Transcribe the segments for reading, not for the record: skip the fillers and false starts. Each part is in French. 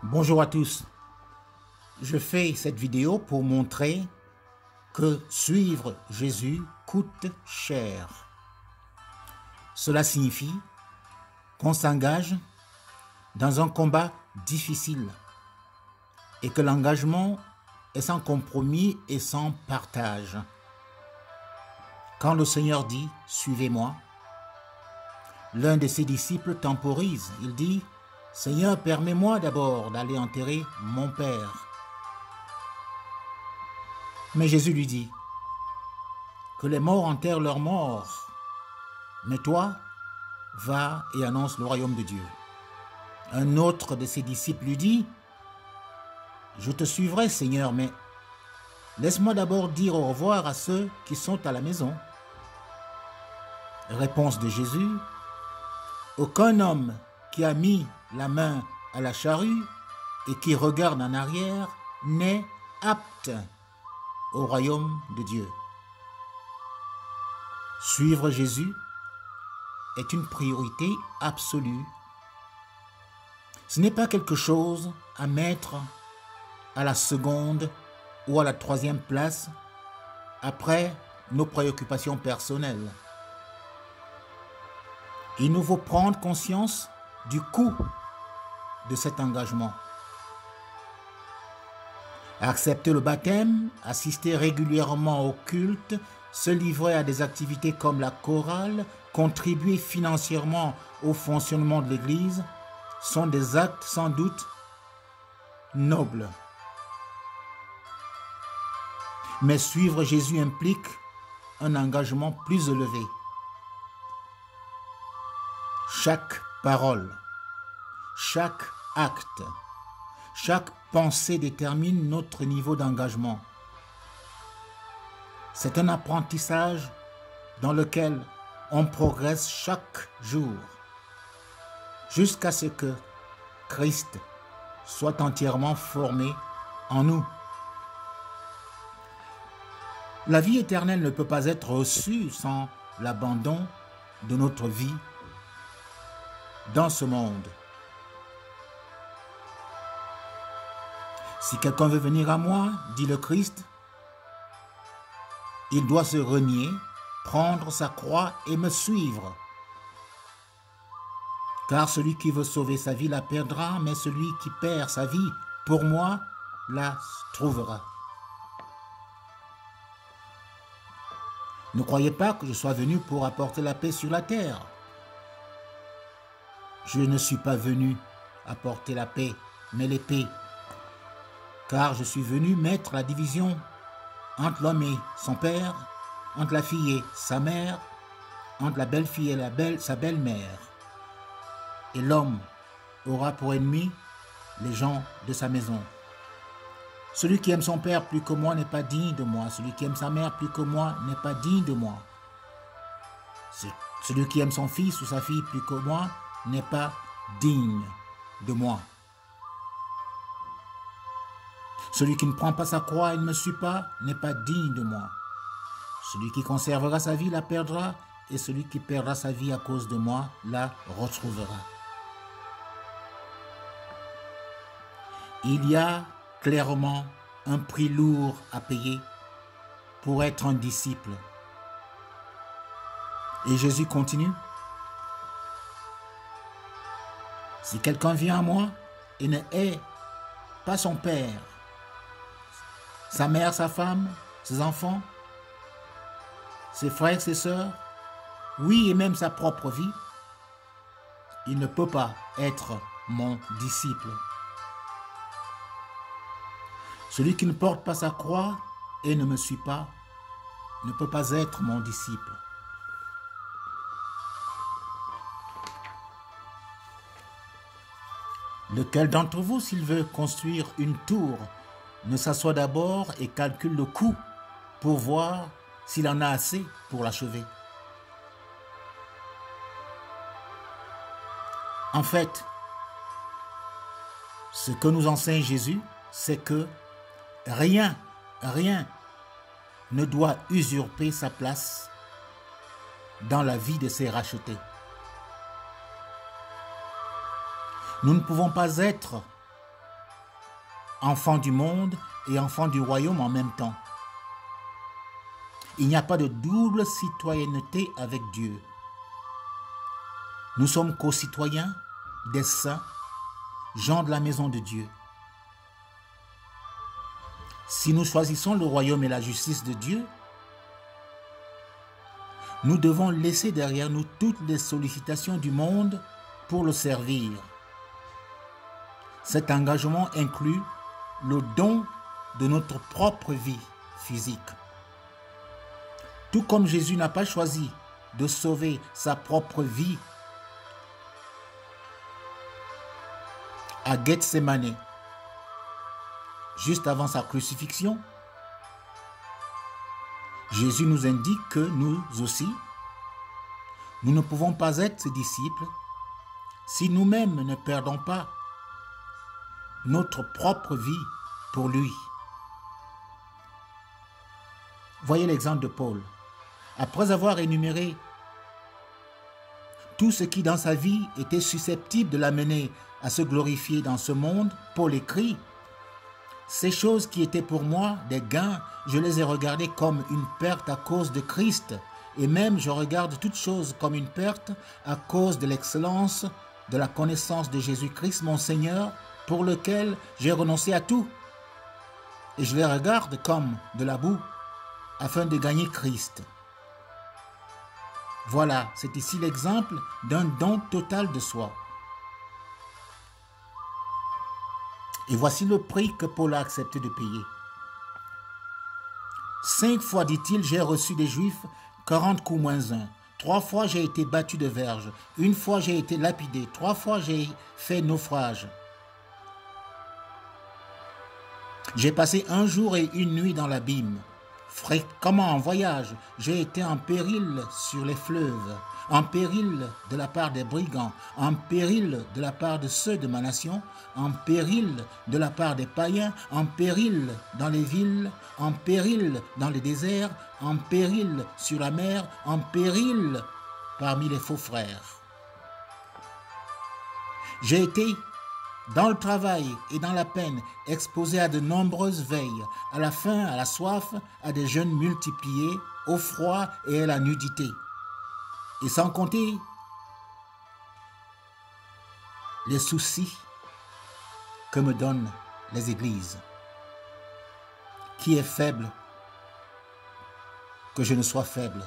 Bonjour à tous. Je fais cette vidéo pour montrer que suivre Jésus coûte cher. Cela signifie qu'on s'engage dans un combat difficile et que l'engagement est sans compromis et sans partage. Quand le Seigneur dit « Suivez-moi », l'un de ses disciples temporise. Il dit « Seigneur, permets-moi d'abord d'aller enterrer mon Père. » Mais Jésus lui dit « Que les morts enterrent leurs morts, mais toi, va et annonce le royaume de Dieu. » Un autre de ses disciples lui dit « Je te suivrai, Seigneur, mais laisse-moi d'abord dire au revoir à ceux qui sont à la maison. » Réponse de Jésus « Aucun homme qui a mis la main à la charrue et qui regarde en arrière n'est apte au royaume de Dieu. » Suivre Jésus est une priorité absolue. Ce n'est pas quelque chose à mettre à la seconde ou à la troisième place après nos préoccupations personnelles. Il nous faut prendre conscience du coût de cet engagement. Accepter le baptême, assister régulièrement au culte, se livrer à des activités comme la chorale, contribuer financièrement au fonctionnement de l'Église sont des actes sans doute nobles. Mais suivre Jésus implique un engagement plus élevé. Chaque parole, chaque acte, chaque pensée détermine notre niveau d'engagement. C'est un apprentissage dans lequel on progresse chaque jour jusqu'à ce que Christ soit entièrement formé en nous. La vie éternelle ne peut pas être reçue sans l'abandon de notre vie dans ce monde. Si quelqu'un veut venir à moi, dit le Christ, il doit se renier, prendre sa croix et me suivre. Car celui qui veut sauver sa vie la perdra, mais celui qui perd sa vie pour moi la trouvera. Ne croyez pas que je sois venu pour apporter la paix sur la terre. Je ne suis pas venu apporter la paix, mais l'épée. Car je suis venu mettre la division entre l'homme et son père, entre la fille et sa mère, entre la belle-fille et sa belle-mère. Et l'homme aura pour ennemi les gens de sa maison. Celui qui aime son père plus que moi n'est pas digne de moi. Celui qui aime sa mère plus que moi n'est pas digne de moi. Celui qui aime son fils ou sa fille plus que moi n'est pas digne de moi. Celui qui ne prend pas sa croix et ne me suit pas n'est pas digne de moi. Celui qui conservera sa vie la perdra, et celui qui perdra sa vie à cause de moi la retrouvera. Il y a clairement un prix lourd à payer pour être un disciple. Et Jésus continue. Si quelqu'un vient à moi et ne hait pas son père, sa mère, sa femme, ses enfants, ses frères, ses sœurs, oui, et même sa propre vie, il ne peut pas être mon disciple. Celui qui ne porte pas sa croix et ne me suit pas ne peut pas être mon disciple. Lequel d'entre vous, s'il veut construire une tour, ne s'assoit d'abord et calcule le coût pour voir s'il en a assez pour l'achever? En fait, ce que nous enseigne Jésus, c'est que rien ne doit usurper sa place dans la vie de ses rachetés. Nous ne pouvons pas être enfant du monde et enfant du royaume en même temps. Il n'y a pas de double citoyenneté avec Dieu. Nous sommes co-citoyens des saints, gens de la maison de Dieu. Si nous choisissons le royaume et la justice de Dieu, nous devons laisser derrière nous toutes les sollicitations du monde pour le servir. Cet engagement inclut le don de notre propre vie physique. Tout comme Jésus n'a pas choisi de sauver sa propre vie à Gethsémane, juste avant sa crucifixion, Jésus nous indique que nous aussi, nous ne pouvons pas être ses disciples si nous-mêmes ne perdons pas notre propre vie pour lui. Voyez l'exemple de Paul. Après avoir énuméré tout ce qui dans sa vie était susceptible de l'amener à se glorifier dans ce monde, Paul écrit: ces choses qui étaient pour moi des gains, je les ai regardées comme une perte à cause de Christ, et même je regarde toutes choses comme une perte à cause de l'excellence de la connaissance de Jésus-Christ, mon Seigneur, pour lequel j'ai renoncé à tout. Et je les regarde comme de la boue, afin de gagner Christ. Voilà, c'est ici l'exemple d'un don total de soi. Et voici le prix que Paul a accepté de payer. 5 fois, dit-il, j'ai reçu des Juifs 40 coups moins 1. 3 fois, j'ai été battu de verge. 1 fois, j'ai été lapidé. 3 fois, j'ai fait naufrage. J'ai passé 1 jour et 1 nuit dans l'abîme. Fréquemment en voyage, j'ai été en péril sur les fleuves, en péril de la part des brigands, en péril de la part de ceux de ma nation, en péril de la part des païens, en péril dans les villes, en péril dans les déserts, en péril sur la mer, en péril parmi les faux frères. J'ai été dans le travail et dans la peine, exposé à de nombreuses veilles, à la faim, à la soif, à des jeûnes multipliés, au froid et à la nudité. Et sans compter les soucis que me donnent les églises. Qui est faible, que je ne sois faible.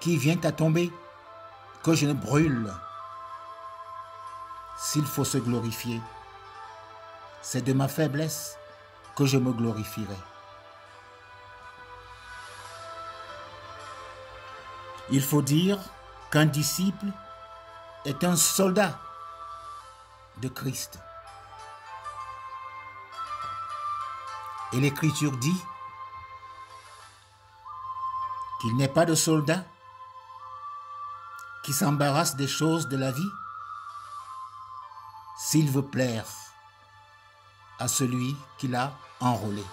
Qui vient à tomber, que je ne brûle. S'il faut se glorifier, c'est de ma faiblesse que je me glorifierai. Il faut dire qu'un disciple est un soldat de Christ. Et l'Écriture dit qu'il n'est pas de soldat qui s'embarrasse des choses de la vie s'il veut plaire à celui qui l'a enrôlé.